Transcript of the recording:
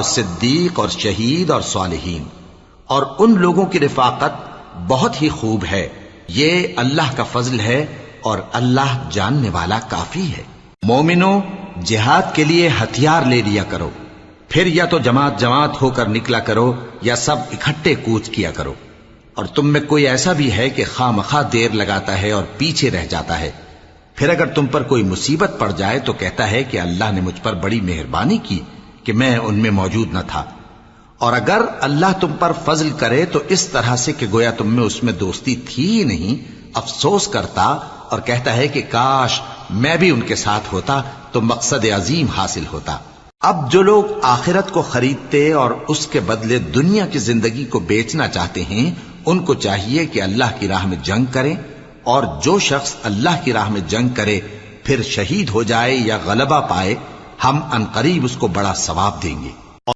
صدیق اور شہید اور صالحین، اور ان لوگوں کی رفاقت بہت ہی خوب ہے۔ یہ اللہ کا فضل ہے اور اللہ جاننے والا کافی ہے۔ مومنو، جہاد کے لیے ہتھیار لے لیا کرو، پھر یا تو جماعت جماعت ہو کر نکلا کرو یا سب اکٹھے کوچ کیا کرو۔ اور تم میں کوئی ایسا بھی ہے کہ خواہ مخواہ دیر لگاتا ہے اور پیچھے رہ جاتا ہے، پھر اگر تم پر کوئی مصیبت پڑ جائے تو کہتا ہے کہ اللہ نے مجھ پر بڑی مہربانی کی کہ میں ان میں موجود نہ تھا۔ اور اگر اللہ تم پر فضل کرے تو اس طرح سے کہ گویا تم میں اس میں دوستی تھی ہی نہیں، افسوس کرتا اور کہتا ہے کہ کاش میں بھی ان کے ساتھ ہوتا تو مقصد عظیم حاصل ہوتا۔ اب جو لوگ آخرت کو خریدتے اور اس کے بدلے دنیا کی زندگی کو بیچنا چاہتے ہیں، ان کو چاہیے کہ اللہ کی راہ میں جنگ کریں، اور جو شخص اللہ کی راہ میں جنگ کرے پھر شہید ہو جائے یا غلبہ پائے، ہم عنقریب اس کو بڑا ثواب دیں گے۔